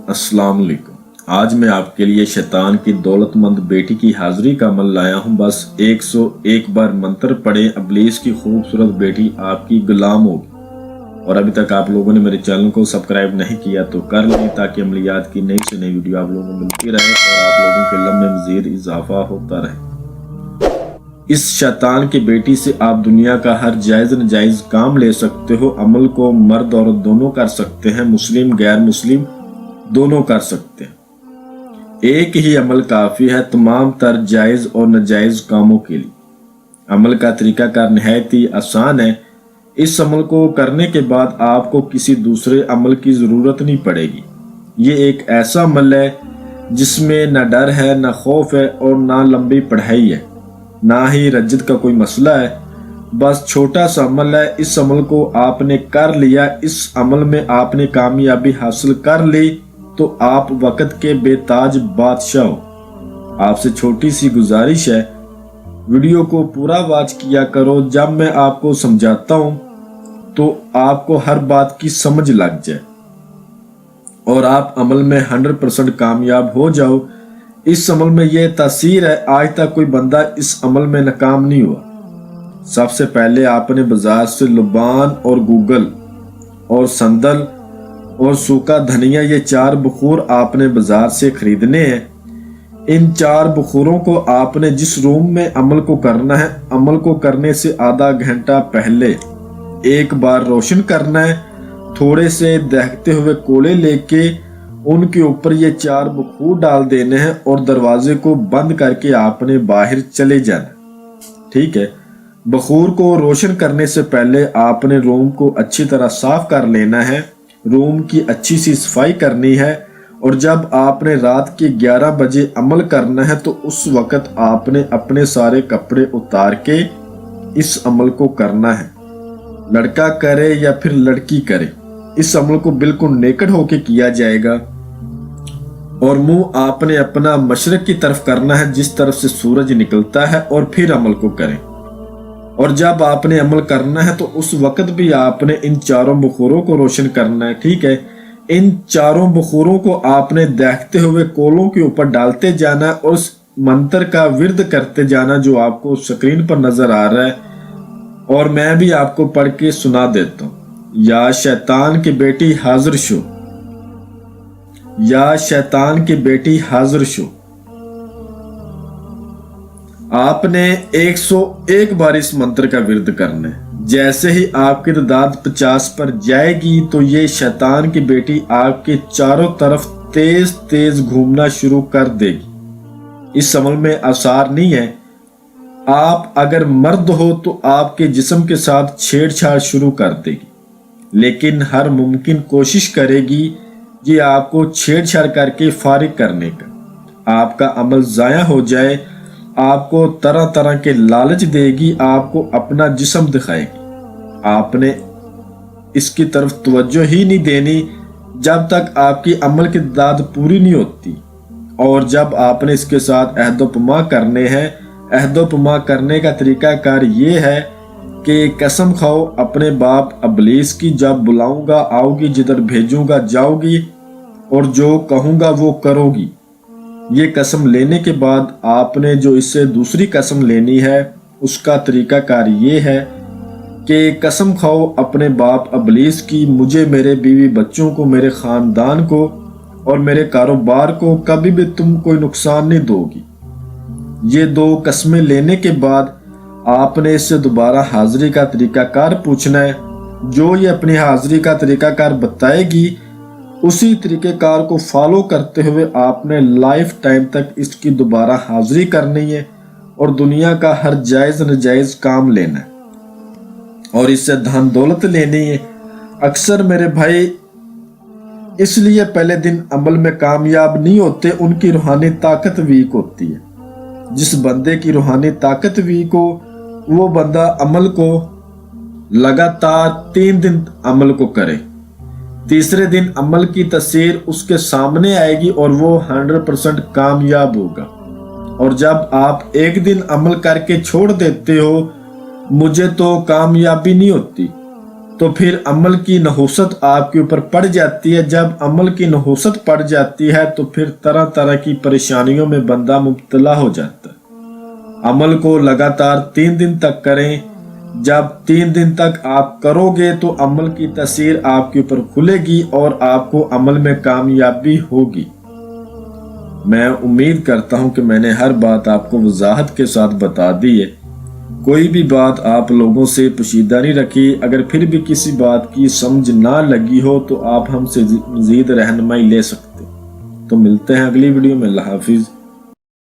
السلام علیکم۔ آج میں آپ کے لیے شیطان کی دولت مند بیٹی کی حاضری کا عمل لایا ہوں۔ بس 101 بار منتر پڑھیں، ابلیس کی خوبصورت بیٹی آپ کی غلام ہوگی۔ اور ابھی تک آپ لوگوں نے میرے چینل کو سبسکرائب نہیں کیا تو کر لیں تاکہ عملیات کی نئی سے نئی ویڈیو آپ لوگوں کو ملتی رہے اور آپ لوگوں کے علم میں مزید اضافہ ہوتا رہے۔ اس شیطان کی بیٹی سے آپ دنیا کا ہر جائز ناجائز کام لے سکتے ہو۔ عمل کو مرد عورت دونوں کر سکتے ہیں، مسلم غیر مسلم دونوں کر سکتے ہیں۔ ایک ہی عمل کافی ہے تمام تر جائز اور ناجائز کاموں کے لیے۔ عمل کا طریقہ کار نہایت ہی آسان ہے۔ اس عمل کو کرنے کے بعد آپ کو کسی دوسرے عمل کی ضرورت نہیں پڑے گی۔ یہ ایک ایسا عمل ہے جس میں نہ ڈر ہے، نہ خوف ہے اور نہ لمبی پڑھائی ہے، نہ ہی رجت کا کوئی مسئلہ ہے۔ بس چھوٹا سا عمل ہے۔ اس عمل کو آپ نے کر لیا، اس عمل میں آپ نے کامیابی حاصل کر لی تو آپ وقت کے بے تاج بادشاہ ہو۔ آپ سے چھوٹی سی گزارش ہے، ویڈیو کو پورا واچ کیا کرو۔ جب میں آپ کو سمجھاتا ہوں تو آپ کو ہر بات کی سمجھ لگ جائے اور آپ عمل میں 100% کامیاب ہو جاؤ۔ اس عمل میں یہ تاثیر ہے، آج تک کوئی بندہ اس عمل میں ناکام نہیں ہوا۔ سب سے پہلے آپ نے بازار سے لبان اور گوگل اور سندل اور سوکھا دھنیا، یہ 4 بخور آپ نے بازار سے خریدنے ہیں۔ ان 4 بخوروں کو آپ نے جس روم میں عمل کو کرنا ہے، عمل کو کرنے سے آدھا گھنٹہ پہلے ایک بار روشن کرنا ہے۔ تھوڑے سے دہکتے ہوئے کولے لے کے ان کے اوپر یہ 4 بخور ڈال دینے ہیں اور دروازے کو بند کر کے آپ نے باہر چلے جانا، ٹھیک ہے۔ بخور کو روشن کرنے سے پہلے آپ نے روم کو اچھی طرح صاف کر لینا ہے، روم کی اچھی سی صفائی کرنی ہے۔ اور جب آپ نے رات کے 11 بجے عمل کرنا ہے تو اس وقت آپ نے اپنے سارے کپڑے اتار کے اس عمل کو کرنا ہے۔ لڑکا کرے یا پھر لڑکی کرے، اس عمل کو بالکل نیکڈ ہو کے کیا جائے گا اور منہ آپ نے اپنا مشرق کی طرف کرنا ہے، جس طرف سے سورج نکلتا ہے، اور پھر عمل کو کریں۔ اور جب آپ نے عمل کرنا ہے تو اس وقت بھی آپ نے ان 4 بخوروں کو روشن کرنا ہے، ٹھیک ہے۔ ان 4 بخوروں کو آپ نے دہکتے ہوئے کولوں کے اوپر ڈالتے جانا اور اس منتر کا ورد کرتے جانا جو آپ کو سکرین پر نظر آ رہا ہے، اور میں بھی آپ کو پڑھ کے سنا دیتا ہوں۔ یا شیطان کی بیٹی حاضر شو، یا شیطان کی بیٹی حاضر شو۔ آپ نے 101 بار اس منتر کا ورد کرنا ہے۔ جیسے ہی آپ کی تعداد 50 پر جائے گی تو یہ شیطان کی بیٹی آپ کے چاروں طرف تیز تیز گھومنا شروع کر دے گی۔ اس عمل میں آثار نہیں ہے۔ آپ اگر مرد ہو تو آپ کے جسم کے ساتھ چھیڑ چھاڑ شروع کر دے گی، لیکن ہر ممکن کوشش کرے گی یہ آپ کو چھیڑ چھاڑ کر کے فارغ کرنے کا۔ آپ کا عمل ضائع ہو جائے، آپ کو طرح طرح کے لالچ دے گی، آپ کو اپنا جسم دکھائے گی۔ آپ نے اس کی طرف توجہ ہی نہیں دینی جب تک آپ کی عمل کی تعداد پوری نہیں ہوتی۔ اور جب آپ نے اس کے ساتھ عہد و پیما کرنے ہیں، عہد و پیما کرنے کا طریقہ کار یہ ہے کہ قسم کھاؤ اپنے باپ ابلیس کی، جب بلاؤں گا آؤ گی، جدھر بھیجوں گا جاؤ گی، اور جو کہوں گا وہ کرو گی۔ یہ قسم لینے کے بعد آپ نے جو اس سے دوسری قسم لینی ہے، اس کا طریقہ کار یہ ہے کہ قسم کھاؤ اپنے باپ ابلیس کی، مجھے، میرے بیوی بچوں کو، میرے خاندان کو اور میرے کاروبار کو کبھی بھی تم کوئی نقصان نہیں دو گی۔ یہ 2 قسمیں لینے کے بعد آپ نے اس سے دوبارہ حاضری کا طریقہ کار پوچھنا ہے۔ جو یہ اپنی حاضری کا طریقہ کار بتائے گی، اسی طریقہ کار کو فالو کرتے ہوئے آپ نے لائف ٹائم تک اس کی دوبارہ حاضری کرنی ہے اور دنیا کا ہر جائز ناجائز کام لینا ہے اور اس سے دھن دولت لینی ہے۔ اکثر میرے بھائی اس لیے پہلے دن عمل میں کامیاب نہیں ہوتے، ان کی روحانی طاقت ویک ہوتی ہے۔ جس بندے کی روحانی طاقت ویک ہو وہ بندہ عمل کو لگاتار 3 دن عمل کو کرے، تیسرے دن عمل کی تاثیر اس کے سامنے آئے گی اور وہ 100% کامیاب ہوگا۔ اور جب آپ ایک دن عمل کر کے چھوڑ دیتے ہو، مجھے تو کامیابی نہیں ہوتی، تو پھر عمل کی نحوست آپ کے اوپر پڑ جاتی ہے۔ جب عمل کی نحوست پڑ جاتی ہے تو پھر طرح طرح کی پریشانیوں میں بندہ مبتلا ہو جاتا ہے۔ عمل کو لگاتار 3 دن تک کریں۔ جب 3 دن تک آپ کرو گے تو عمل کی تاثیر آپ کے اوپر کھلے گی اور آپ کو عمل میں کامیابی ہوگی۔ میں امید کرتا ہوں کہ میں نے ہر بات آپ کو وضاحت کے ساتھ بتا دی ہے۔ کوئی بھی بات آپ لوگوں سے پوشیدہ نہیں رکھی۔ اگر پھر بھی کسی بات کی سمجھ نہ لگی ہو تو آپ ہم سے مزید رہنمائی لے سکتے۔ تو ملتے ہیں اگلی ویڈیو میں۔ اللہ حافظ۔